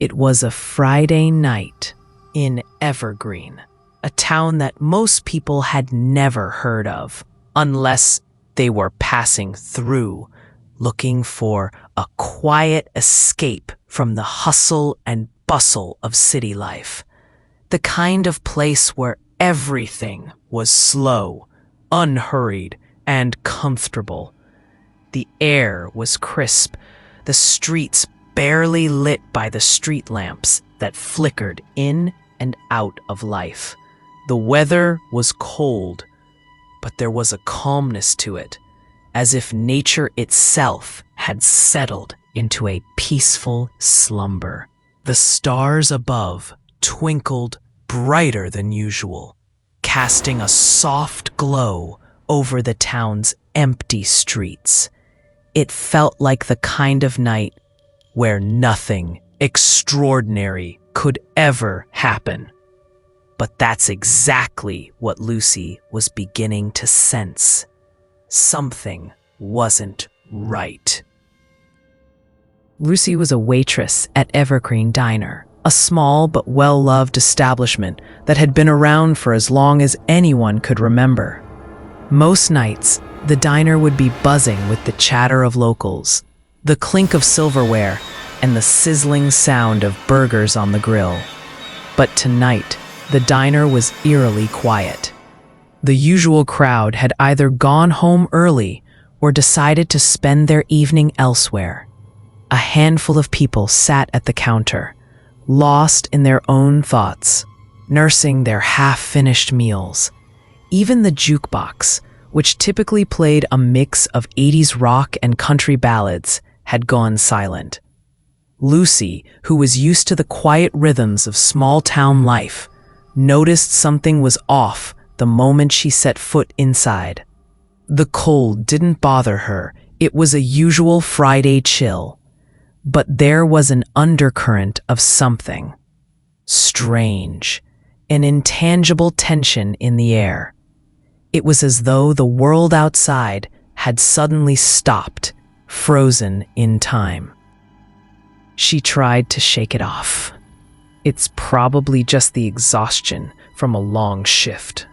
It was a Friday night in Evergreen, a town that most people had never heard of, unless they were passing through, looking for a quiet escape from the hustle and bustle of city life. The kind of place where everything was slow, unhurried, and comfortable. The air was crisp, the streets barely lit by the street lamps that flickered in and out of life. The weather was cold, but there was a calmness to it, as if nature itself had settled into a peaceful slumber. The stars above twinkled brighter than usual, casting a soft glow over the town's empty streets. It felt like the kind of night where nothing extraordinary could ever happen. But that's exactly what Lucy was beginning to sense. Something wasn't right. Lucy was a waitress at Evergreen Diner, a small but well-loved establishment that had been around for as long as anyone could remember. Most nights, the diner would be buzzing with the chatter of locals, the clink of silverware, and the sizzling sound of burgers on the grill. But tonight, the diner was eerily quiet. The usual crowd had either gone home early or decided to spend their evening elsewhere. A handful of people sat at the counter, lost in their own thoughts, nursing their half-finished meals. Even the jukebox, which typically played a mix of 80s rock and country ballads, had gone silent. Lucy, who was used to the quiet rhythms of small-town life, noticed something was off the moment she set foot inside. The cold didn't bother her. It was a usual Friday chill. But there was an undercurrent of something strange, an intangible tension in the air. It was as though the world outside had suddenly stopped, frozen in time. She tried to shake it off. It's probably just the exhaustion from a long shift.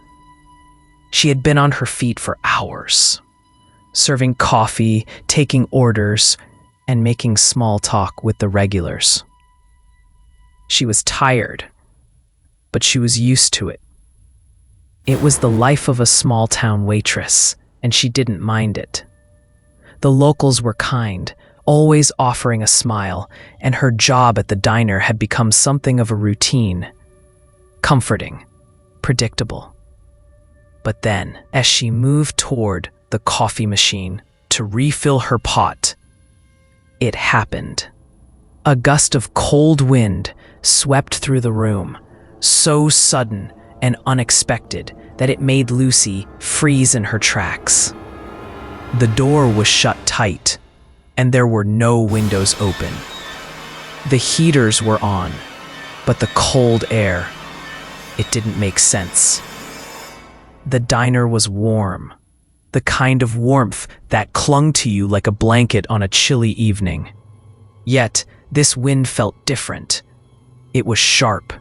She had been on her feet for hours, serving coffee, taking orders, and making small talk with the regulars. She was tired, but she was used to it. It was the life of a small-town waitress, and she didn't mind it. The locals were kind, always offering a smile, and her job at the diner had become something of a routine. Comforting, predictable. But then, as she moved toward the coffee machine to refill her pot, it happened. A gust of cold wind swept through the room, so sudden and unexpected that it made Lucy freeze in her tracks. The door was shut tight, and there were no windows open. The heaters were on, but the cold air, it didn't make sense. The diner was warm, the kind of warmth that clung to you like a blanket on a chilly evening. Yet, this wind felt different. It was sharp,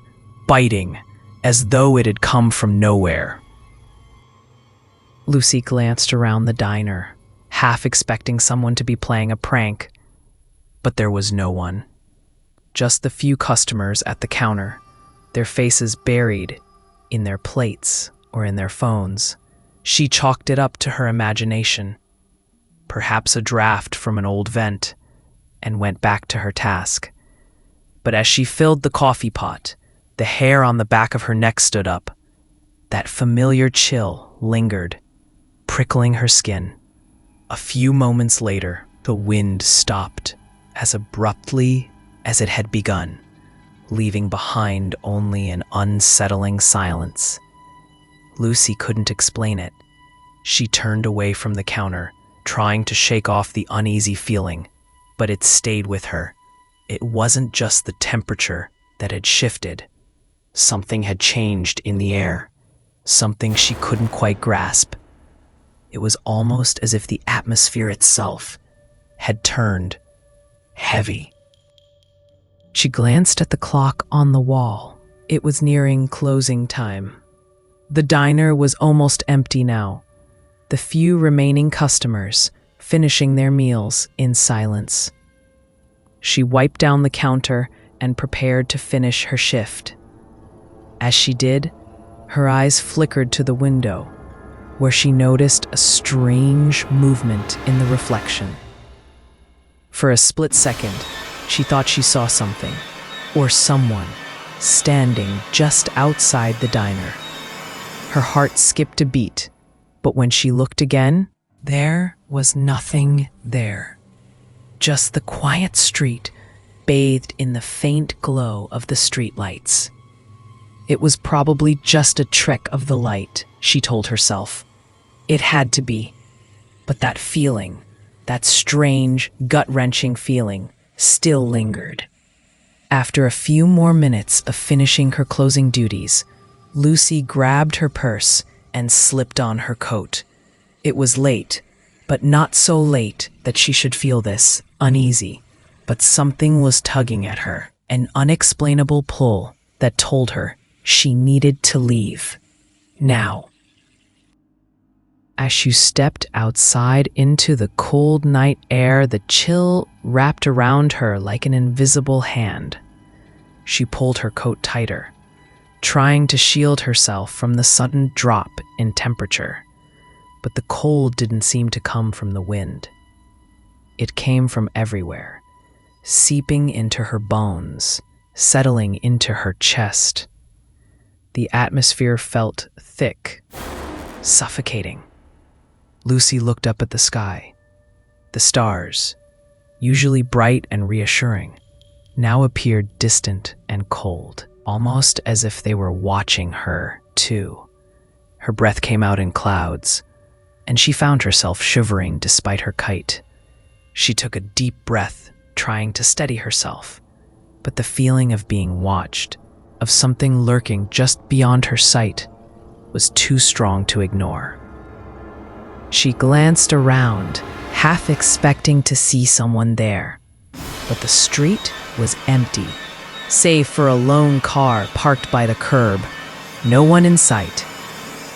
biting, as though it had come from nowhere. Lucy glanced around the diner, half expecting someone to be playing a prank, but there was no one. Just the few customers at the counter, their faces buried in their plates or in their phones. She chalked it up to her imagination, perhaps a draft from an old vent, and went back to her task. But as she filled the coffee pot, the hair on the back of her neck stood up. That familiar chill lingered, prickling her skin. A few moments later, the wind stopped as abruptly as it had begun, leaving behind only an unsettling silence. Lucy couldn't explain it. She turned away from the counter, trying to shake off the uneasy feeling, but it stayed with her. It wasn't just the temperature that had shifted. Something had changed in the air, something she couldn't quite grasp. It was almost as if the atmosphere itself had turned heavy. She glanced at the clock on the wall. It was nearing closing time. The diner was almost empty now, the few remaining customers finishing their meals in silence. She wiped down the counter and prepared to finish her shift. As she did, her eyes flickered to the window, where she noticed a strange movement in the reflection. For a split second, she thought she saw something, or someone, standing just outside the diner. Her heart skipped a beat, but when she looked again, there was nothing there. Just the quiet street, bathed in the faint glow of the streetlights. It was probably just a trick of the light, she told herself. It had to be. But that feeling, that strange, gut-wrenching feeling, still lingered. After a few more minutes of finishing her closing duties, Lucy grabbed her purse and slipped on her coat. It was late, but not so late that she should feel this, uneasy. But something was tugging at her, an unexplainable pull that told her she needed to leave. Now. As she stepped outside into the cold night air, the chill wrapped around her like an invisible hand. She pulled her coat tighter, trying to shield herself from the sudden drop in temperature. But the cold didn't seem to come from the wind. It came from everywhere, seeping into her bones, settling into her chest. The atmosphere felt thick, suffocating. Lucy looked up at the sky. The stars, usually bright and reassuring, now appeared distant and cold, almost as if they were watching her, too. Her breath came out in clouds, and she found herself shivering despite her kite. She took a deep breath, trying to steady herself, but the feeling of being watched, of something lurking just beyond her sight, was too strong to ignore. She glanced around, half expecting to see someone there, but the street was empty, save for a lone car parked by the curb. No one in sight,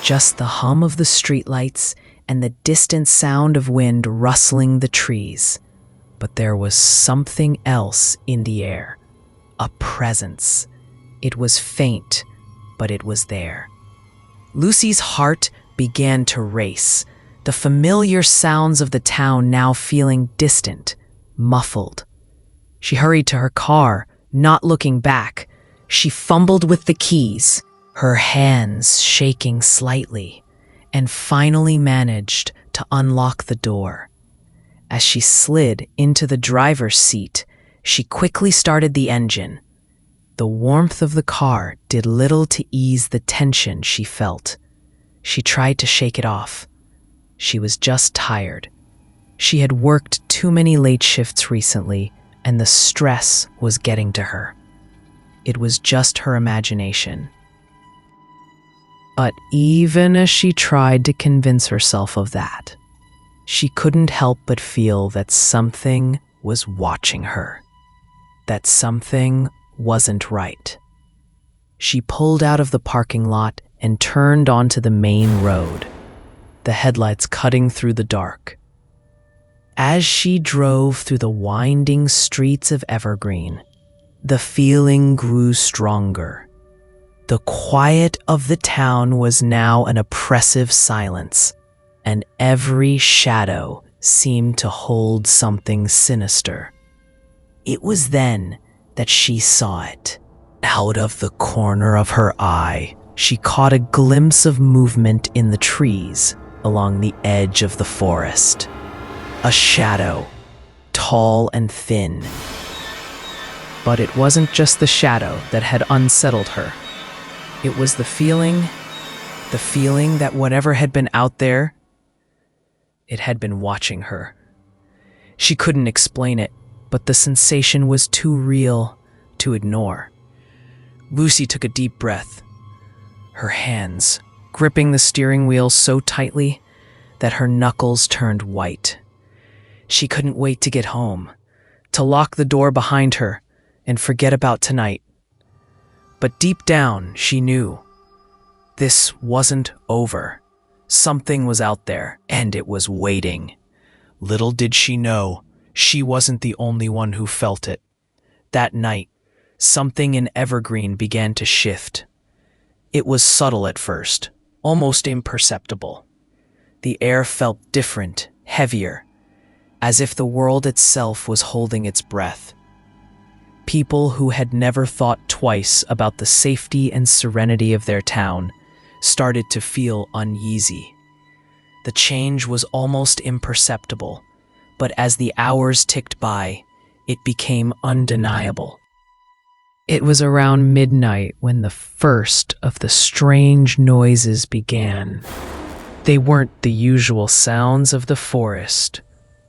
just the hum of the streetlights and the distant sound of wind rustling the trees. But there was something else in the air, a presence. It was faint, but it was there. Lucy's heart began to race, the familiar sounds of the town now feeling distant, muffled. She hurried to her car, not looking back. She fumbled with the keys, her hands shaking slightly, and finally managed to unlock the door. As she slid into the driver's seat, she quickly started the engine. The warmth of the car did little to ease the tension she felt. She tried to shake it off. She was just tired. She had worked too many late shifts recently, and the stress was getting to her. It was just her imagination. But even as she tried to convince herself of that, she couldn't help but feel that something was watching her, that something wasn't right. She pulled out of the parking lot and turned onto the main road, the headlights cutting through the dark. As she drove through the winding streets of Evergreen, the feeling grew stronger. The quiet of the town was now an oppressive silence, and every shadow seemed to hold something sinister. It was then that she saw it. Out of the corner of her eye, she caught a glimpse of movement in the trees along the edge of the forest. A shadow, tall and thin. But it wasn't just the shadow that had unsettled her. It was the feeling that whatever had been out there, it had been watching her. She couldn't explain it, but the sensation was too real to ignore. Lucy took a deep breath, her hands gripping the steering wheel so tightly that her knuckles turned white. She couldn't wait to get home, to lock the door behind her, and forget about tonight. But deep down, she knew this wasn't over. Something was out there, and it was waiting. Little did she know, she wasn't the only one who felt it. That night, something in Evergreen began to shift. It was subtle at first, almost imperceptible. The air felt different, heavier, as if the world itself was holding its breath. People who had never thought twice about the safety and serenity of their town started to feel uneasy. The change was almost imperceptible, but as the hours ticked by, it became undeniable. It was around midnight when the first of the strange noises began. They weren't the usual sounds of the forest.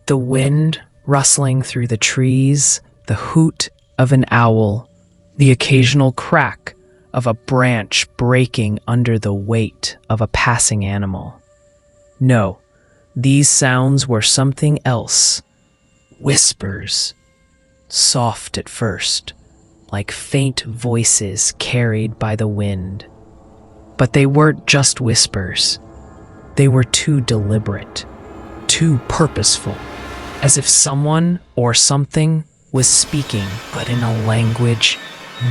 The wind rustling through the trees, the hoot of an owl, the occasional crack of a branch breaking under the weight of a passing animal. No, these sounds were something else. Whispers. Soft at first, like faint voices carried by the wind. But they weren't just whispers. They were too deliberate, too purposeful, as if someone or something was speaking, but in a language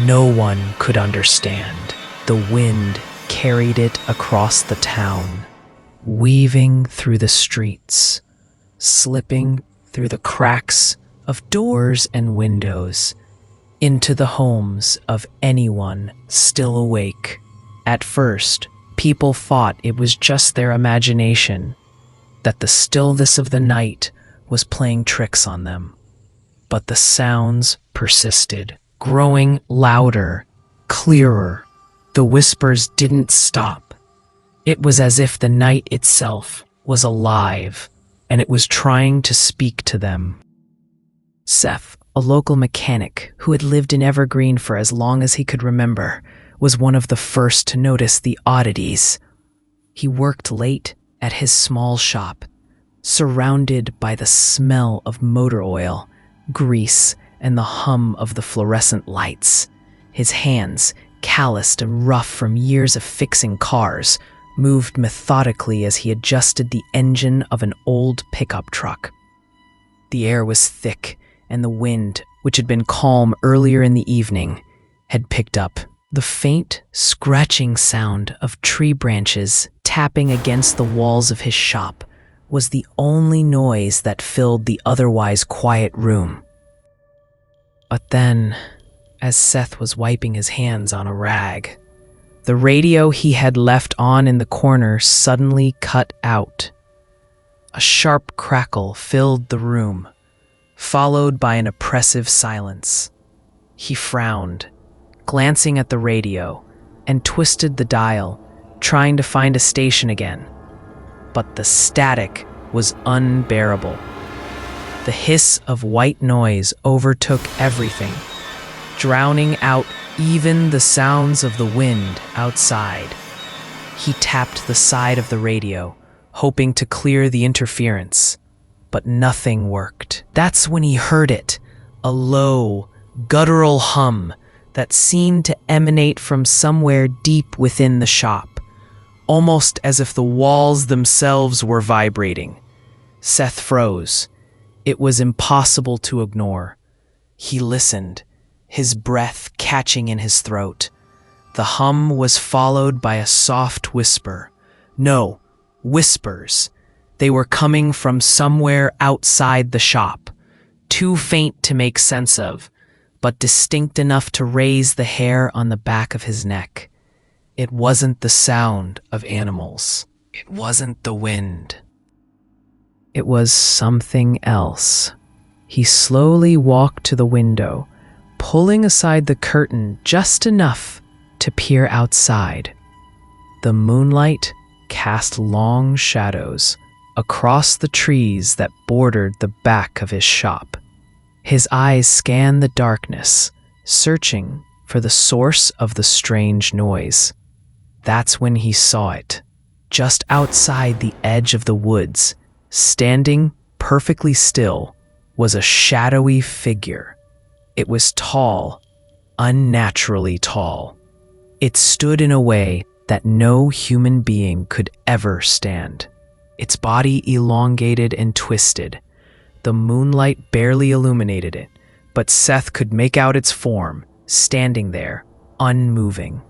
no one could understand. The wind carried it across the town, weaving through the streets, slipping through the cracks of doors and windows, into the homes of anyone still awake. At first, people thought it was just their imagination, that the stillness of the night was playing tricks on them. But the sounds persisted, growing louder, clearer. The whispers didn't stop. It was as if the night itself was alive, and it was trying to speak to them. Seth, a local mechanic who had lived in Evergreen for as long as he could remember, was one of the first to notice the oddities. He worked late at his small shop, surrounded by the smell of motor oil, grease, and the hum of the fluorescent lights. His hands, calloused and rough from years of fixing cars, moved methodically as he adjusted the engine of an old pickup truck. The air was thick, and the wind, which had been calm earlier in the evening, had picked up. The faint, scratching sound of tree branches tapping against the walls of his shop was the only noise that filled the otherwise quiet room. But then, as Seth was wiping his hands on a rag, the radio he had left on in the corner suddenly cut out. A sharp crackle filled the room, followed by an oppressive silence. He frowned, glancing at the radio, and twisted the dial, trying to find a station again. But the static was unbearable. The hiss of white noise overtook everything, drowning out even the sounds of the wind outside. He tapped the side of the radio, hoping to clear the interference, but nothing worked. That's when he heard it, a low, guttural hum that seemed to emanate from somewhere deep within the shop, almost as if the walls themselves were vibrating. Seth froze. It was impossible to ignore. He listened, his breath catching in his throat. The hum was followed by a soft whisper. No, whispers. They were coming from somewhere outside the shop, too faint to make sense of, but distinct enough to raise the hair on the back of his neck. It wasn't the sound of animals. It wasn't the wind. It was something else. He slowly walked to the window, pulling aside the curtain just enough to peer outside. The moonlight cast long shadows across the trees that bordered the back of his shop. His eyes scanned the darkness, searching for the source of the strange noise. That's when he saw it. Just outside the edge of the woods, standing perfectly still, was a shadowy figure. It was tall, unnaturally tall. It stood in a way that no human being could ever stand. Its body elongated and twisted. The moonlight barely illuminated it, but Seth could make out its form, standing there, unmoving.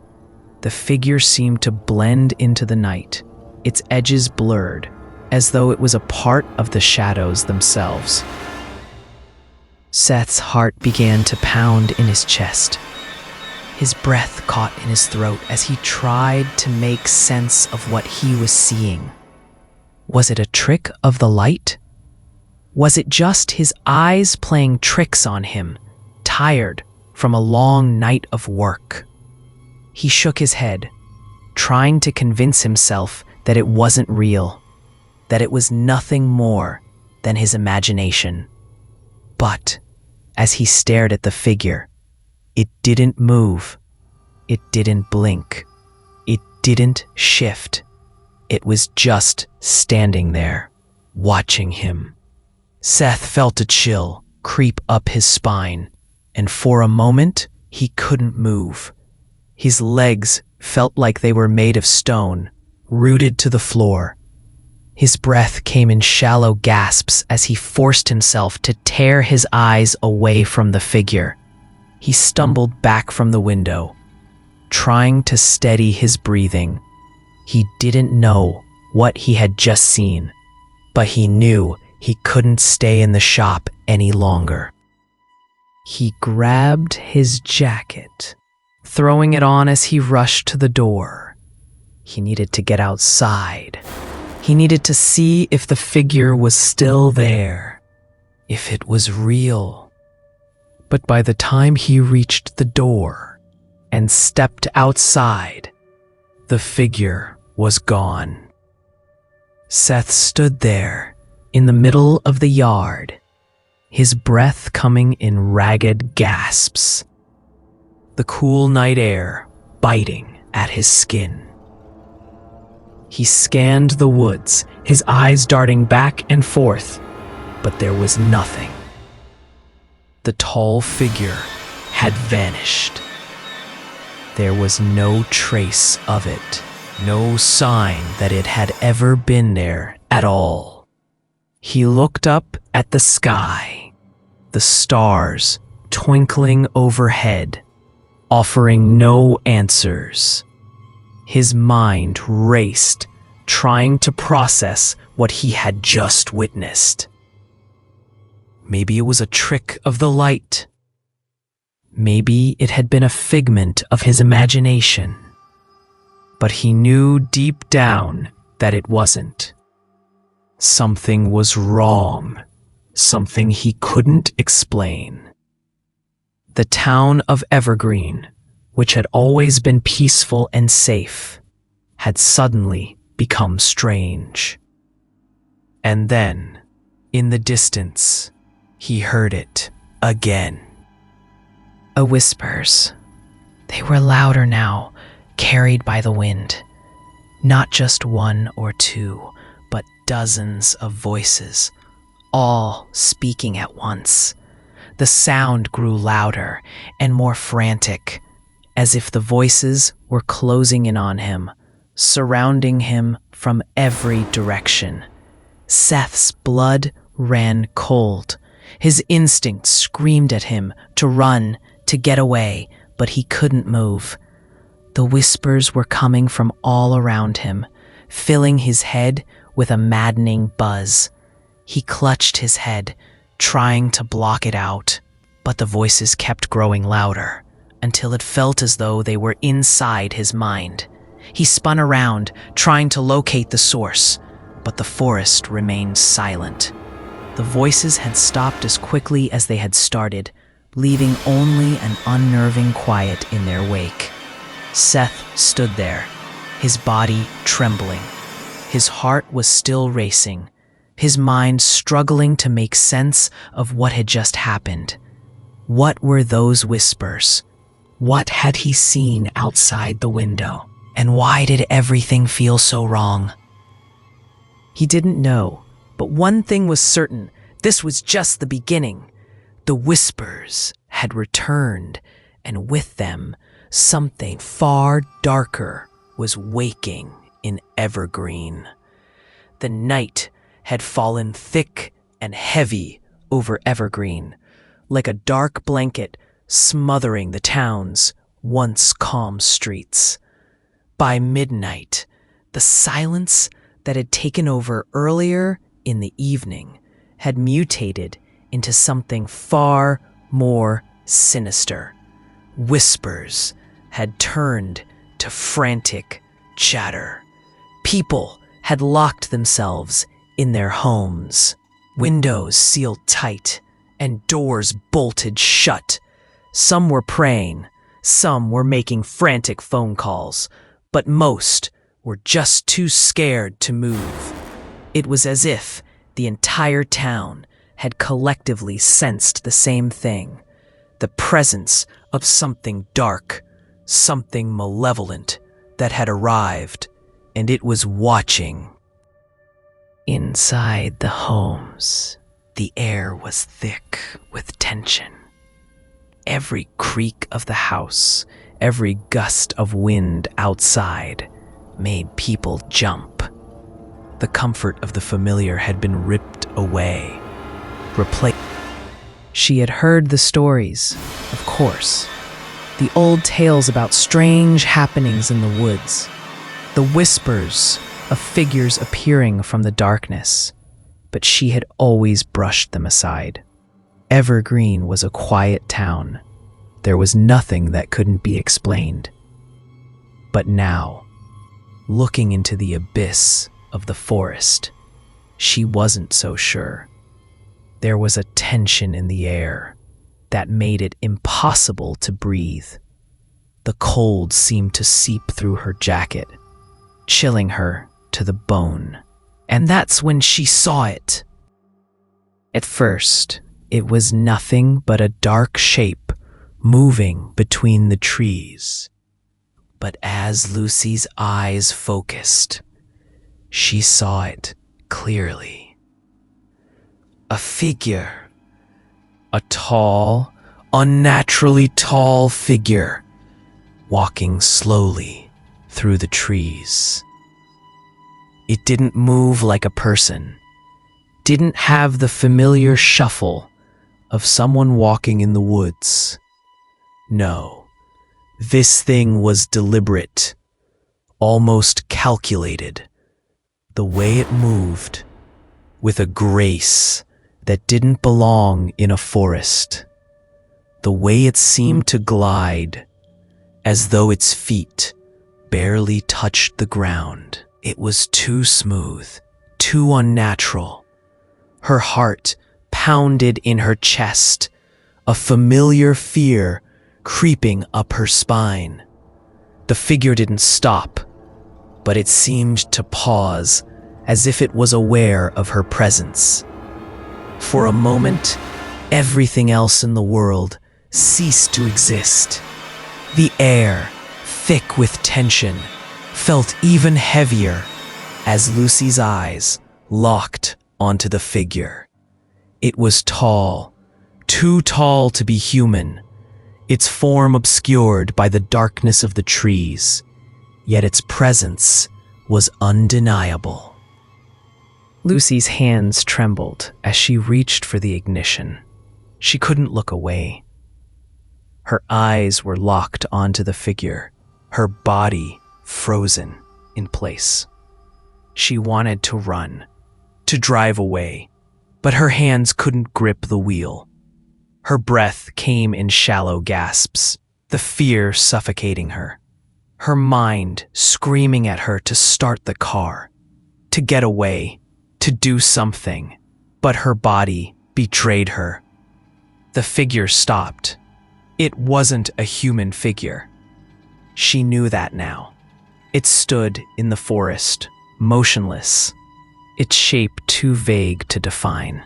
The figure seemed to blend into the night, its edges blurred, as though it was a part of the shadows themselves. Seth's heart began to pound in his chest. His breath caught in his throat as he tried to make sense of what he was seeing. Was it a trick of the light? Was it just his eyes playing tricks on him, tired from a long night of work? He shook his head, trying to convince himself that it wasn't real, that it was nothing more than his imagination. But as he stared at the figure, it didn't move. It didn't blink. It didn't shift. It was just standing there, watching him. Seth felt a chill creep up his spine, and for a moment, he couldn't move. His legs felt like they were made of stone, rooted to the floor. His breath came in shallow gasps as he forced himself to tear his eyes away from the figure. He stumbled back from the window, trying to steady his breathing. He didn't know what he had just seen, but he knew he couldn't stay in the shop any longer. He grabbed his jacket, throwing it on as he rushed to the door. He needed to get outside. He needed to see if the figure was still there, if it was real. But by the time he reached the door and stepped outside, the figure was gone. Seth stood there in the middle of the yard, his breath coming in ragged gasps, the cool night air biting at his skin. He scanned the woods, his eyes darting back and forth, but there was nothing. The tall figure had vanished. There was no trace of it, no sign that it had ever been there at all. He looked up at the sky, the stars twinkling overhead, offering no answers. His mind raced, trying to process what he had just witnessed. Maybe it was a trick of the light. Maybe it had been a figment of his imagination. But he knew deep down that it wasn't. Something was wrong, something he couldn't explain. The town of Evergreen, which had always been peaceful and safe, had suddenly become strange. And then, in the distance, he heard it again. Whispers. They were louder now, carried by the wind. Not just one or two, but dozens of voices, all speaking at once. The sound grew louder and more frantic, as if the voices were closing in on him, surrounding him from every direction. Seth's blood ran cold. His instincts screamed at him to run, to get away, but he couldn't move. The whispers were coming from all around him, filling his head with a maddening buzz. He clutched his head, trying to block it out, but the voices kept growing louder, until it felt as though they were inside his mind. He spun around, trying to locate the source, but the forest remained silent. The voices had stopped as quickly as they had started, leaving only an unnerving quiet in their wake. Seth stood there, his body trembling. His heart was still racing, his mind struggling to make sense of what had just happened. What were those whispers? What had he seen outside the window? And why did everything feel so wrong? He didn't know, but one thing was certain. This was just the beginning. The whispers had returned, and with them, something far darker was waking in Evergreen. The night had fallen thick and heavy over Evergreen, like a dark blanket smothering the town's once calm streets. By midnight, the silence that had taken over earlier in the evening had mutated into something far more sinister. Whispers had turned to frantic chatter. People had locked themselves in their homes, windows sealed tight and doors bolted shut. Some were praying, some were making frantic phone calls, but most were just too scared to move. It was as if the entire town had collectively sensed the same thing, the presence of something dark, something malevolent that had arrived, and it was watching. Inside the homes, the air was thick with tension. Every creak of the house, every gust of wind outside made people jump. The comfort of the familiar had been ripped away, replaced. She had heard the stories, of course, the old tales about strange happenings in the woods, the whispers of figures appearing from the darkness, but she had always brushed them aside. Evergreen was a quiet town. There was nothing that couldn't be explained. But now, looking into the abyss of the forest, she wasn't so sure. There was a tension in the air that made it impossible to breathe. The cold seemed to seep through her jacket, chilling her to the bone. And that's when she saw it. At first, it was nothing but a dark shape moving between the trees. But as Lucy's eyes focused, she saw it clearly. A figure. A tall, unnaturally tall figure, walking slowly through the trees. It didn't move like a person, didn't have the familiar shuffle of someone walking in the woods. No, this thing was deliberate, almost calculated. The way it moved, with a grace that didn't belong in a forest. The way it seemed to glide, as though its feet barely touched the ground. It was too smooth, too unnatural. Her heart pounded in her chest, a familiar fear creeping up her spine. The figure didn't stop, but it seemed to pause, as if it was aware of her presence. For a moment, everything else in the world ceased to exist. The air, thick with tension, felt even heavier as Lucy's eyes locked onto the figure. It was tall, too tall to be human, its form obscured by the darkness of the trees, yet its presence was undeniable. Lucy's hands trembled as she reached for the ignition. She couldn't look away. Her eyes were locked onto the figure, her body frozen in place. She wanted to run, to drive away, but her hands couldn't grip the wheel. Her breath came in shallow gasps, the fear suffocating her. Her mind screaming at her to start the car, to get away, to do something, but her body betrayed her. The figure stopped. It wasn't a human figure. She knew that now. It stood in the forest, motionless, its shape too vague to define.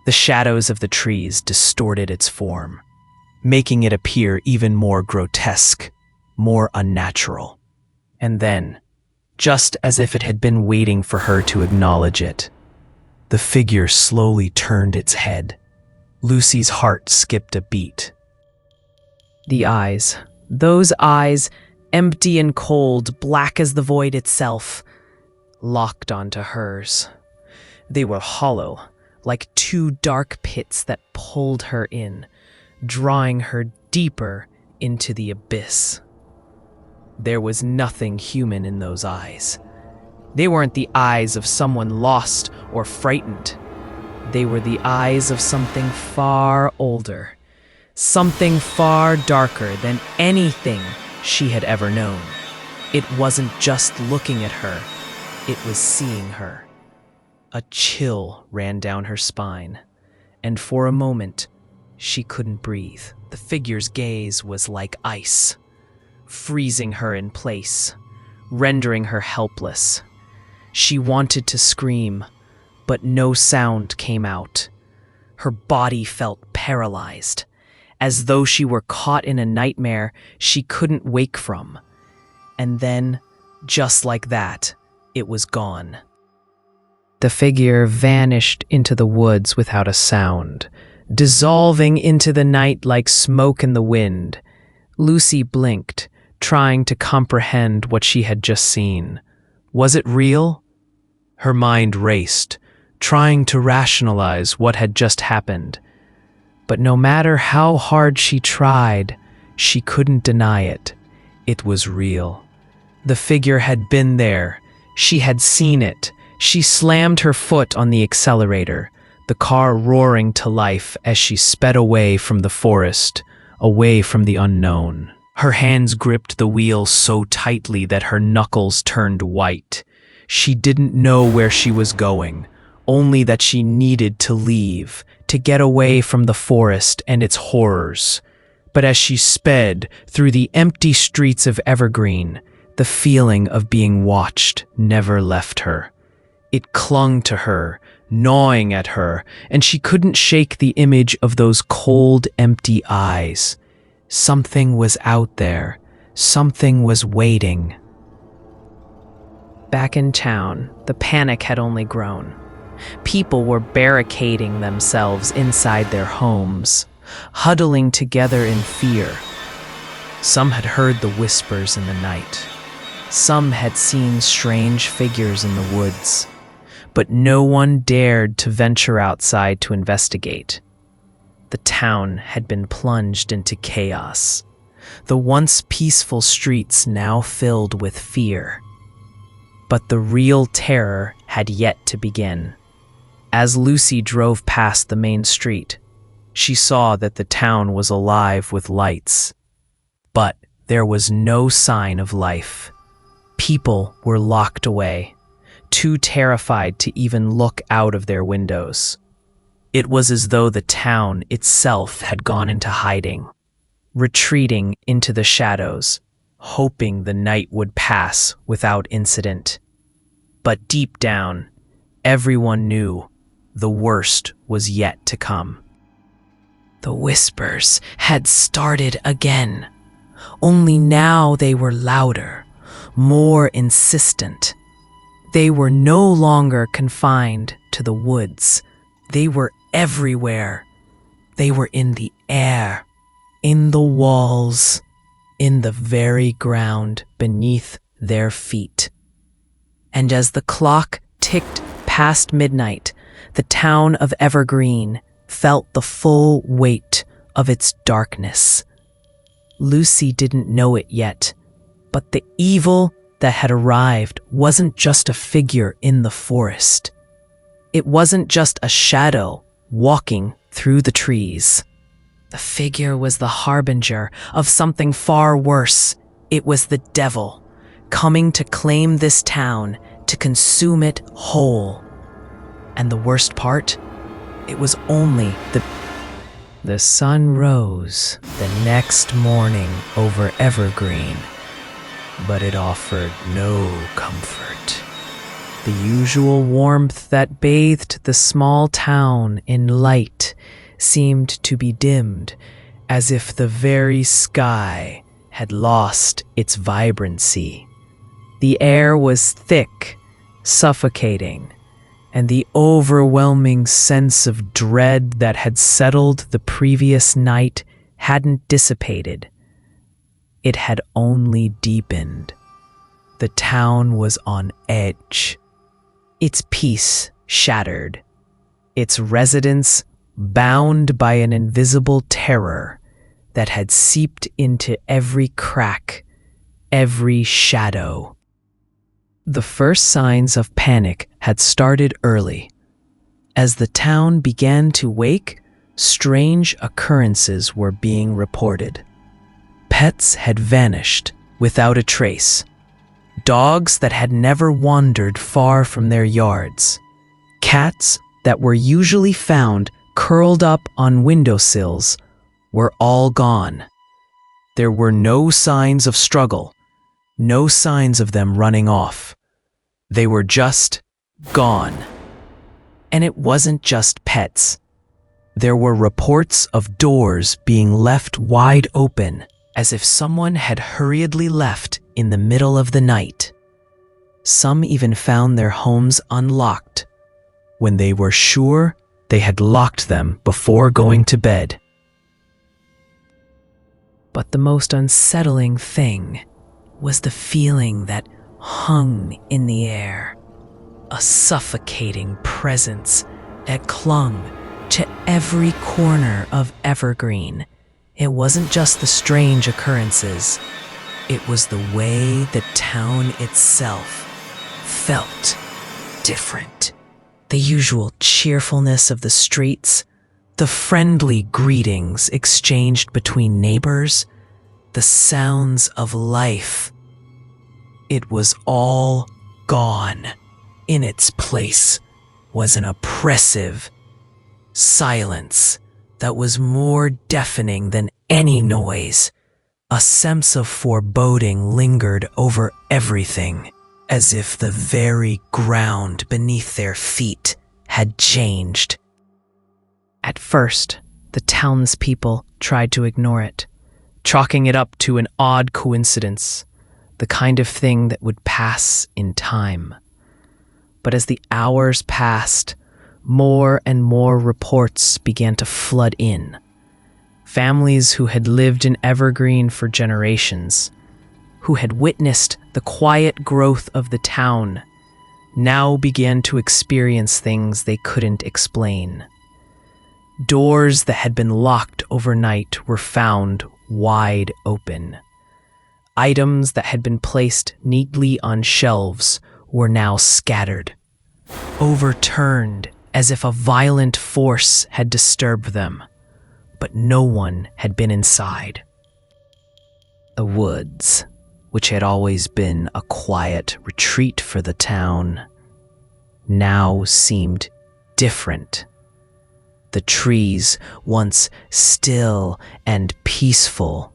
The shadows of the trees distorted its form, making it appear even more grotesque, more unnatural. And then, just as if it had been waiting for her to acknowledge it, the figure slowly turned its head. Lucy's heart skipped a beat. The eyes, those eyes, empty and cold, black as the void itself, locked onto hers. They were hollow, like two dark pits that pulled her in, drawing her deeper into the abyss. There was nothing human in those eyes. They weren't the eyes of someone lost or frightened. They were the eyes of something far older, something far darker than anything she had ever known. It wasn't just looking at her, it was seeing her. A chill ran down her spine, and for a moment, she couldn't breathe. The figure's gaze was like ice, freezing her in place, rendering her helpless. She wanted to scream, but no sound came out. Her body felt paralyzed, as though she were caught in a nightmare she couldn't wake from. And then, just like that, it was gone. The figure vanished into the woods without a sound, dissolving into the night like smoke in the wind. Lucy blinked, trying to comprehend what she had just seen. Was it real? Her mind raced, trying to rationalize what had just happened. But no matter how hard she tried, she couldn't deny it. It was real. The figure had been there. She had seen it. She slammed her foot on the accelerator, the car roaring to life as she sped away from the forest, away from the unknown. Her hands gripped the wheel so tightly that her knuckles turned white. She didn't know where she was going, only that she needed to leave, to get away from the forest and its horrors. But as she sped through the empty streets of Evergreen, the feeling of being watched never left her. It clung to her, gnawing at her, and she couldn't shake the image of those cold, empty eyes. Something was out there. Something was waiting. Back in town, the panic had only grown. People were barricading themselves inside their homes, huddling together in fear. Some had heard the whispers in the night. Some had seen strange figures in the woods. But no one dared to venture outside to investigate. The town had been plunged into chaos, the once peaceful streets now filled with fear. But the real terror had yet to begin. As Lucy drove past the main street, she saw that the town was alive with lights. But there was no sign of life. People were locked away, too terrified to even look out of their windows. It was as though the town itself had gone into hiding, retreating into the shadows, hoping the night would pass without incident. But deep down, everyone knew the worst was yet to come. The whispers had started again, only now they were louder, more insistent. They were no longer confined to the woods. They were everywhere. They were in the air, in the walls, in the very ground beneath their feet. And as the clock ticked past midnight, the town of Evergreen felt the full weight of its darkness. Lucy didn't know it yet, but the evil that had arrived wasn't just a figure in the forest. It wasn't just a shadow walking through the trees. The figure was the harbinger of something far worse. It was the devil, coming to claim this town, to consume it whole. And the worst part? It was only The sun rose the next morning over Evergreen, but it offered no comfort. The usual warmth that bathed the small town in light seemed to be dimmed, as if the very sky had lost its vibrancy. The air was thick, suffocating, and the overwhelming sense of dread that had settled the previous night hadn't dissipated. It had only deepened. The town was on edge, its peace shattered, its residents bound by an invisible terror that had seeped into every crack, every shadow. The first signs of panic had started early. As the town began to wake, strange occurrences were being reported. Pets had vanished without a trace. Dogs that had never wandered far from their yards. Cats that were usually found curled up on windowsills were all gone. There were no signs of struggle, no signs of them running off. They were just gone. And it wasn't just pets. There were reports of doors being left wide open, as if someone had hurriedly left in the middle of the night. Some even found their homes unlocked when they were sure they had locked them before going to bed. But the most unsettling thing was the feeling that hung in the air, a suffocating presence that clung to every corner of Evergreen. It wasn't just the strange occurrences, it was the way the town itself felt different. The usual cheerfulness of the streets, the friendly greetings exchanged between neighbors, the sounds of life. It was all gone. In its place was an oppressive silence that was more deafening than any noise. A sense of foreboding lingered over everything, as if the very ground beneath their feet had changed. At first, the townspeople tried to ignore it, chalking it up to an odd coincidence, the kind of thing that would pass in time. But as the hours passed, more and more reports began to flood in. Families who had lived in Evergreen for generations, who had witnessed the quiet growth of the town, now began to experience things they couldn't explain. Doors that had been locked overnight were found wide open. Items that had been placed neatly on shelves were now scattered, overturned as if a violent force had disturbed them, but no one had been inside. The woods, which had always been a quiet retreat for the town, now seemed different. The trees, once still and peaceful,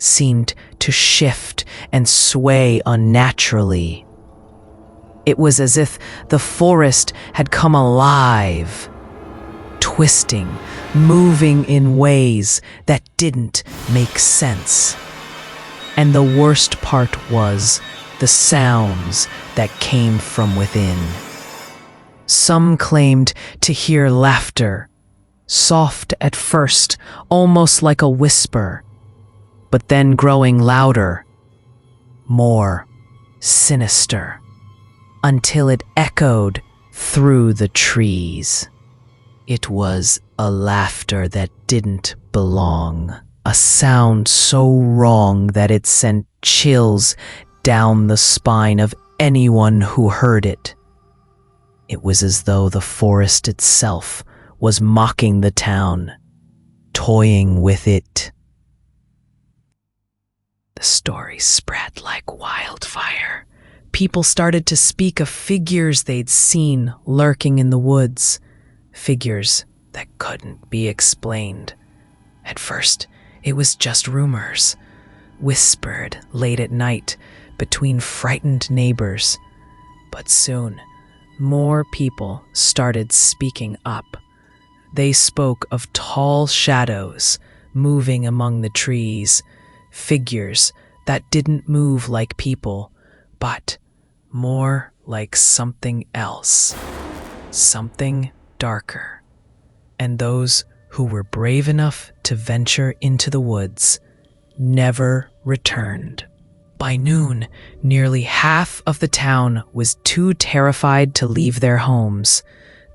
seemed to shift and sway unnaturally. It was as if the forest had come alive, twisting, moving in ways that didn't make sense. And the worst part was the sounds that came from within. Some claimed to hear laughter, soft at first, almost like a whisper, but then growing louder, more sinister, until it echoed through the trees. It was a laughter that didn't belong, a sound so wrong that it sent chills down the spine of anyone who heard it. It was as though the forest itself was mocking the town, toying with it. The story spread like wildfire. People started to speak of figures they'd seen lurking in the woods, figures that couldn't be explained. At first, it was just rumors, whispered late at night between frightened neighbors. But soon, more people started speaking up. They spoke of tall shadows moving among the trees, figures that didn't move like people, but more like something else. something darker. And those who were brave enough to venture into the woods never returned. By noon, nearly half of the town was too terrified to leave their homes.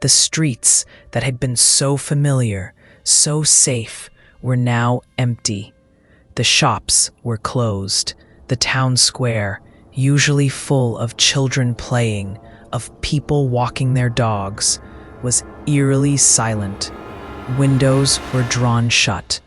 The streets that had been so familiar, so safe, were now empty. The shops were closed. The town square, usually full of children playing, of people walking their dogs, was eerily silent. Windows were drawn shut,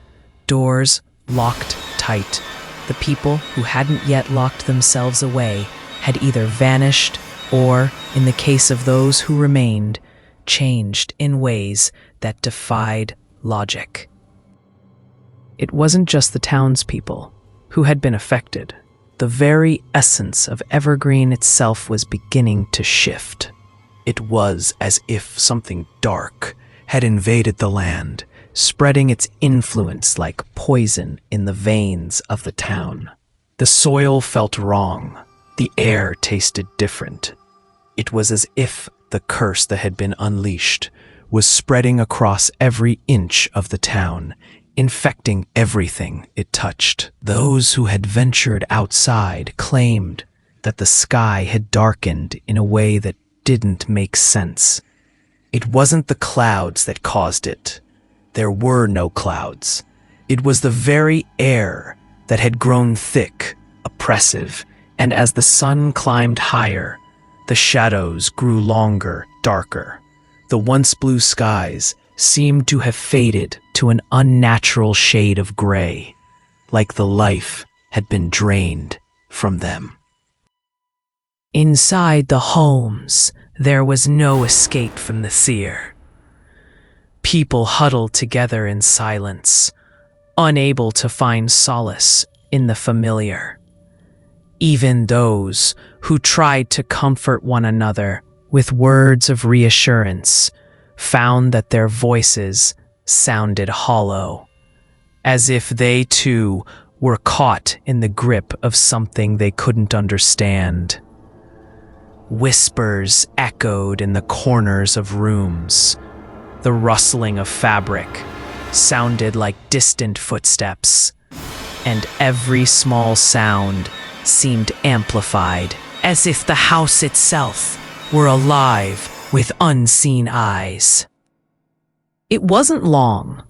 doors locked tight. The people who hadn't yet locked themselves away had either vanished or, in the case of those who remained, changed in ways that defied logic. It wasn't just the townspeople who had been affected. The very essence of Evergreen itself was beginning to shift. It was as if something dark had invaded the land, spreading its influence like poison in the veins of the town. The soil felt wrong. The air tasted different. It was as if the curse that had been unleashed was spreading across every inch of the town, infecting everything it touched. Those who had ventured outside claimed that the sky had darkened in a way that didn't make sense. It wasn't the clouds that caused it. There were no clouds. It was the very air that had grown thick, oppressive, and as the sun climbed higher, the shadows grew longer, darker. The once blue skies seemed to have faded to an unnatural shade of gray, like the life had been drained from them. Inside the homes, there was no escape from the seer. People huddled together in silence, unable to find solace in the familiar. Even those who tried to comfort one another with words of reassurance found that their voices sounded hollow, as if they too were caught in the grip of something they couldn't understand. Whispers echoed in the corners of rooms. The rustling of fabric sounded like distant footsteps, and every small sound seemed amplified, as if the house itself were alive with unseen eyes. It wasn't long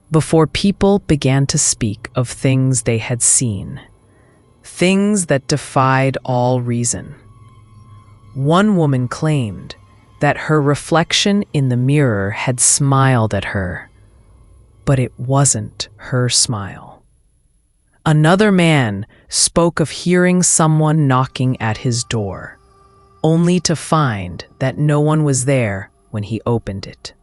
before people began to speak of things they had seen, things that defied all reason. One woman claimed that her reflection in the mirror had smiled at her, but it wasn't her smile. Another man spoke of hearing someone knocking at his door, only to find that no one was there when he opened it.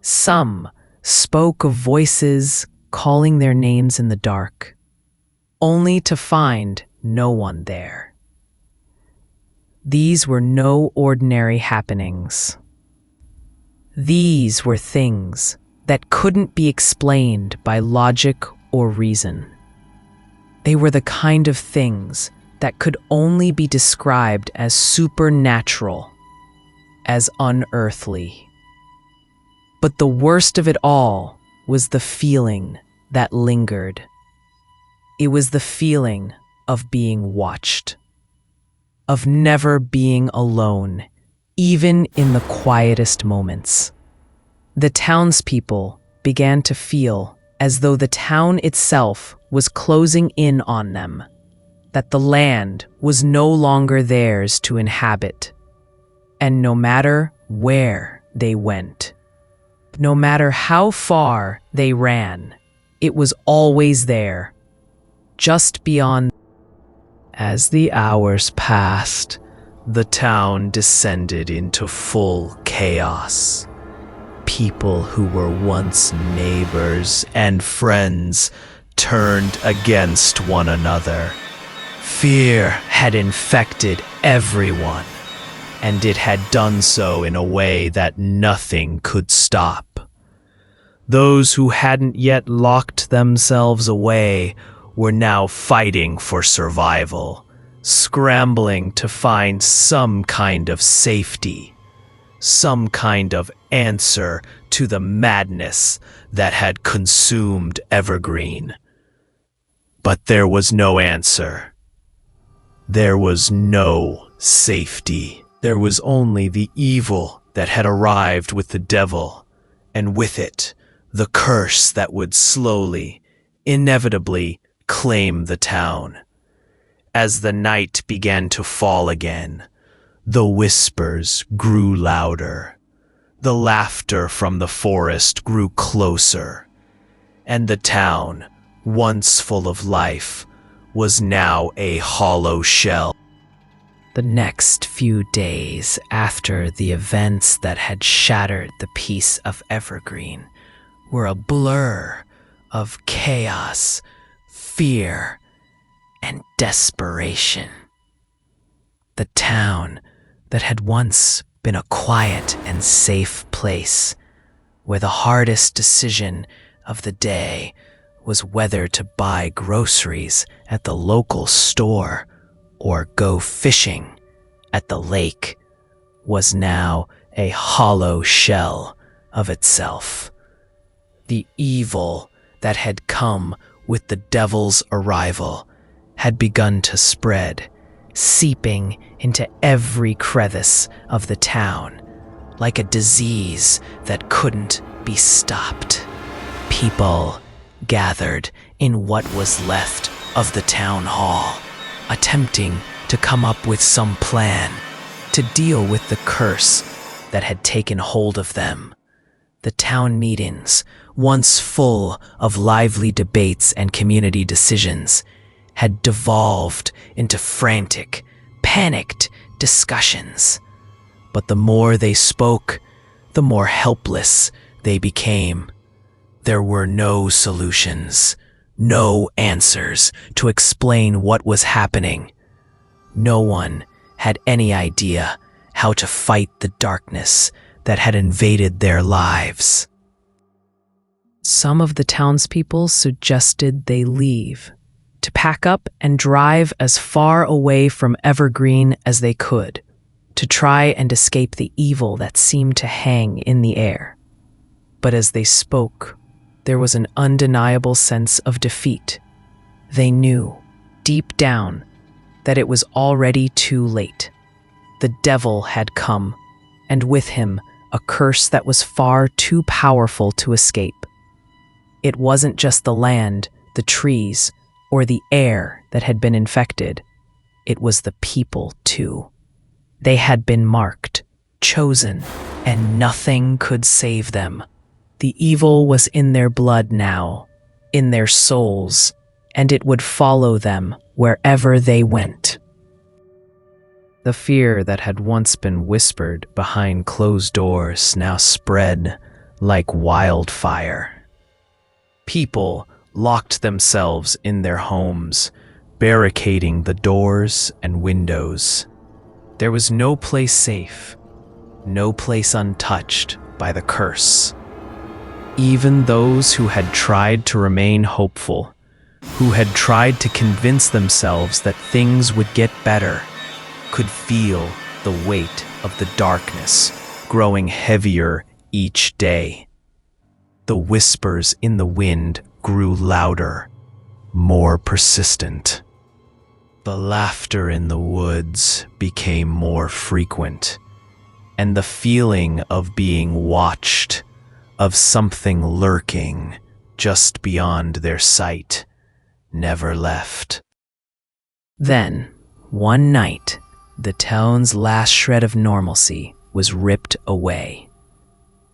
Some spoke of voices calling their names in the dark, only to find no one there. These were no ordinary happenings. These were things that couldn't be explained by logic or reason. They were the kind of things that could only be described as supernatural, as unearthly. But the worst of it all was the feeling that lingered. It was the feeling of being watched, of never being alone, even in the quietest moments. The townspeople began to feel as though the town itself was closing in on them, that the land was no longer theirs to inhabit. And no matter where they went, no matter how far they ran, it was always there, just beyond. As the hours passed, the town descended into full chaos. People who were once neighbors and friends turned against one another. Fear had infected everyone, and it had done so in a way that nothing could stop. Those who hadn't yet locked themselves away were now fighting for survival, scrambling to find some kind of safety, some kind of answer to the madness that had consumed Evergreen. But there was no answer. There was no safety. There was only the evil that had arrived with the devil, and with it, the curse that would slowly, inevitably claim the town. As the night began to fall again, the whispers grew louder. The laughter from the forest grew closer, and the town, once full of life, was now a hollow shell. The next few days after the events that had shattered the peace of Evergreen were a blur of chaos, fear, and desperation. The town that had once been a quiet and safe place, where the hardest decision of the day was whether to buy groceries at the local store or go fishing at the lake, was now a hollow shell of itself. The evil that had come with the devil's arrival had begun to spread, seeping into every crevice of the town, like a disease that couldn't be stopped. People gathered in what was left of the town hall, attempting to come up with some plan to deal with the curse that had taken hold of them. The town meetings, once full of lively debates and community decisions, had devolved into frantic, panicked discussions. But the more they spoke, the more helpless they became. There were no solutions, no answers to explain what was happening. No one had any idea how to fight the darkness that had invaded their lives. Some of the townspeople suggested they leave, to pack up and drive as far away from Evergreen as they could, to try and escape the evil that seemed to hang in the air. But as they spoke, there was an undeniable sense of defeat. They knew, deep down, that it was already too late. The devil had come, and with him, a curse that was far too powerful to escape. It wasn't just the land, the trees, or the air that had been infected. It was the people, too. They had been marked, chosen, and nothing could save them. The evil was in their blood now, in their souls, and it would follow them wherever they went. The fear that had once been whispered behind closed doors now spread like wildfire. People locked themselves in their homes, barricading the doors and windows. There was no place safe, no place untouched by the curse. Even those who had tried to remain hopeful, who had tried to convince themselves that things would get better, could feel the weight of the darkness growing heavier each day. The whispers in the wind grew louder, more persistent. The laughter in the woods became more frequent, and the feeling of being watched, of something lurking just beyond their sight, never left. Then, one night, the town's last shred of normalcy was ripped away.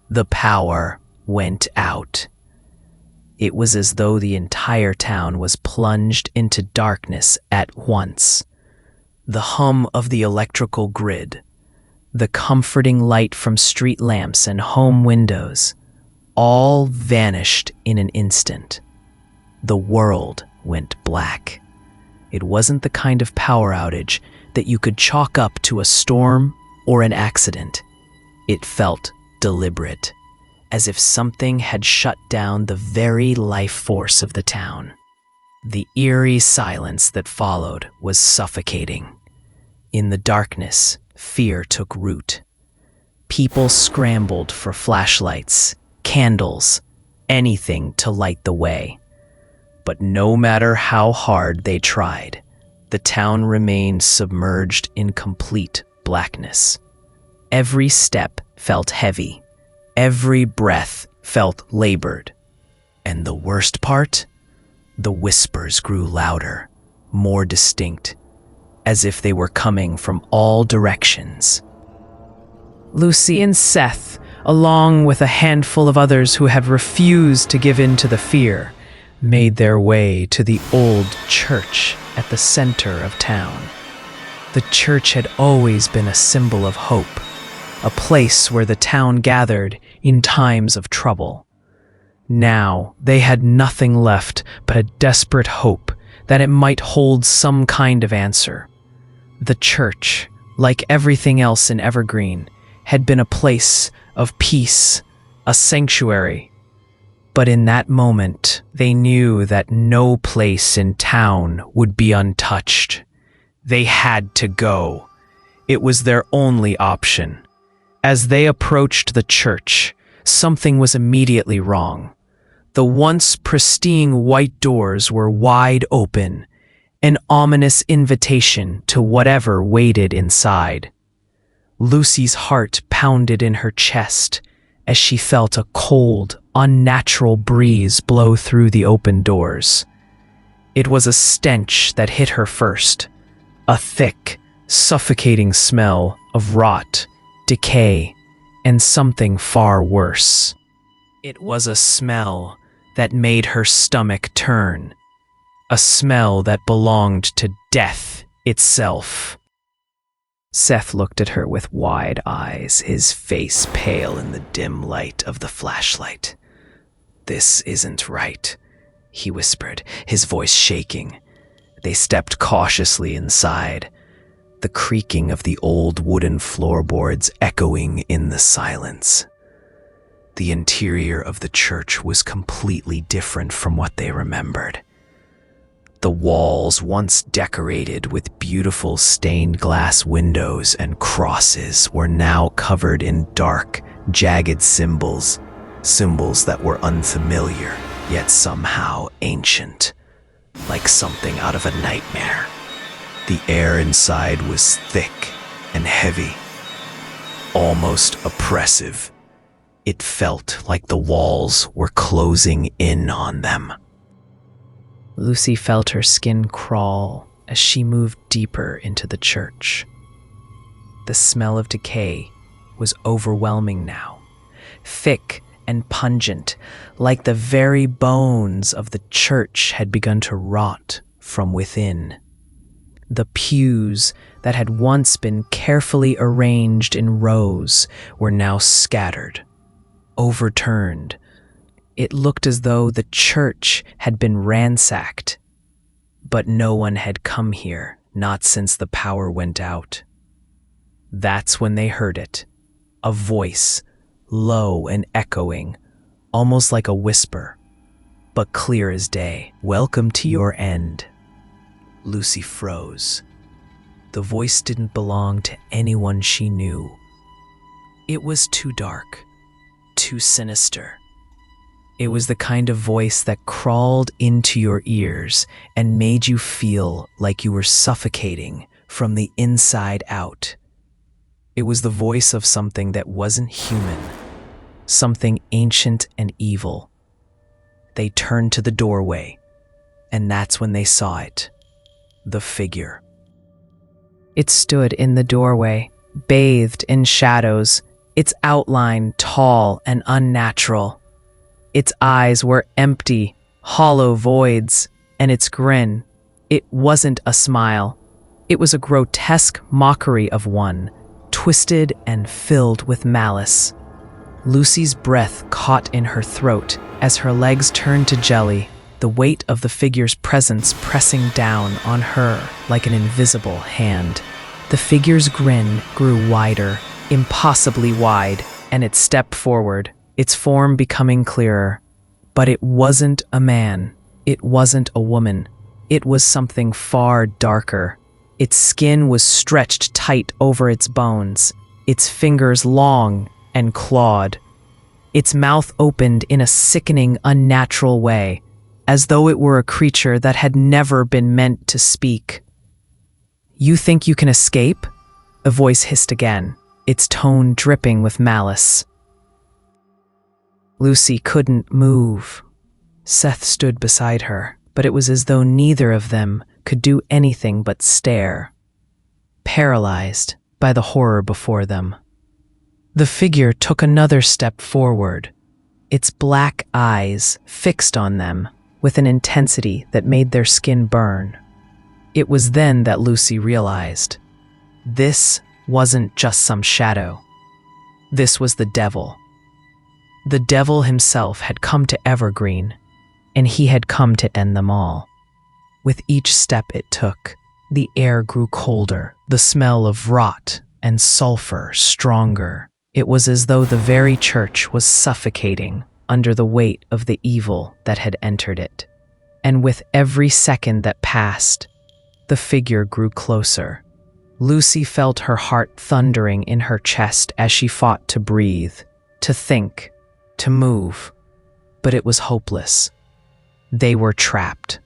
The power went out. It was as though the entire town was plunged into darkness at once. The hum of the electrical grid, the comforting light from street lamps and home windows, all vanished in an instant. The world went black. It wasn't the kind of power outage that you could chalk up to a storm or an accident. It felt deliberate, as if something had shut down the very life force of the town. The eerie silence that followed was suffocating. In the darkness, fear took root. People scrambled for flashlights, candles, anything to light the way. But no matter how hard they tried, the town remained submerged in complete blackness. Every step felt heavy. Every breath felt labored. And the worst part? The whispers grew louder, more distinct, as if they were coming from all directions. Lucy and Seth, along with a handful of others who had refused to give in to the fear, made their way to the old church at the center of town. The church had always been a symbol of hope, a place where the town gathered in times of trouble. Now they had nothing left but a desperate hope that it might hold some kind of answer. The church, like everything else in Evergreen, had been a place of peace, a sanctuary. But in that moment, they knew that no place in town would be untouched. They had to go. It was their only option. As they approached the church, something was immediately wrong. The once pristine white doors were wide open, an ominous invitation to whatever waited inside. Lucy's heart pounded in her chest as she felt a cold, unnatural breeze blow through the open doors. It was a stench that hit her first, a thick, suffocating smell of rot, decay, and something far worse. It was a smell that made her stomach turn, a smell that belonged to death itself. Seth looked at her with wide eyes, his face pale in the dim light of the flashlight. "This isn't right," he whispered, his voice shaking. They stepped cautiously inside, the creaking of the old wooden floorboards echoing in the silence. The interior of the church was completely different from what they remembered. The walls, once decorated with beautiful stained glass windows and crosses, were now covered in dark, jagged symbols that were unfamiliar, yet somehow ancient, like something out of a nightmare. The air inside was thick and heavy, almost oppressive. It felt like the walls were closing in on them. Lucy felt her skin crawl as she moved deeper into the church. The smell of decay was overwhelming now, thick and pungent, like the very bones of the church had begun to rot from within. The pews that had once been carefully arranged in rows were now scattered, overturned. It looked as though the church had been ransacked. But no one had come here, not since the power went out. That's when they heard it. A voice, low and echoing, almost like a whisper, but clear as day. "Welcome to your end." Lucy froze. The voice didn't belong to anyone she knew. It was too dark, too sinister. It was the kind of voice that crawled into your ears and made you feel like you were suffocating from the inside out. It was the voice of something that wasn't human, something ancient and evil. They turned to the doorway, and that's when they saw it. The figure. It stood in the doorway, bathed in shadows, its outline tall and unnatural. Its eyes were empty, hollow voids, and its grin, it wasn't a smile. It was a grotesque mockery of one, twisted and filled with malice. Lucy's breath caught in her throat as her legs turned to jelly, the weight of the figure's presence pressing down on her like an invisible hand. The figure's grin grew wider, impossibly wide, and it stepped forward, its form becoming clearer. But it wasn't a man. It wasn't a woman. It was something far darker. Its skin was stretched tight over its bones. its fingers long and clawed. Its mouth opened in a sickening, unnatural way, as though it were a creature that had never been meant to speak. "You think you can escape?" A voice hissed again, its tone dripping with malice. Lucy couldn't move. Seth stood beside her, but it was as though neither of them could do anything but stare, paralyzed by the horror before them. The figure took another step forward, its black eyes fixed on them with an intensity that made their skin burn. It was then that Lucy realized this wasn't just some shadow. This was the devil. The devil himself had come to Evergreen, and he had come to end them all. With each step it took, the air grew colder, the smell of rot and sulfur stronger. It was as though the very church was suffocating under the weight of the evil that had entered it. And with every second that passed, the figure grew closer. Lucy felt her heart thundering in her chest as she fought to breathe, to think, to move. But it was hopeless. They were trapped.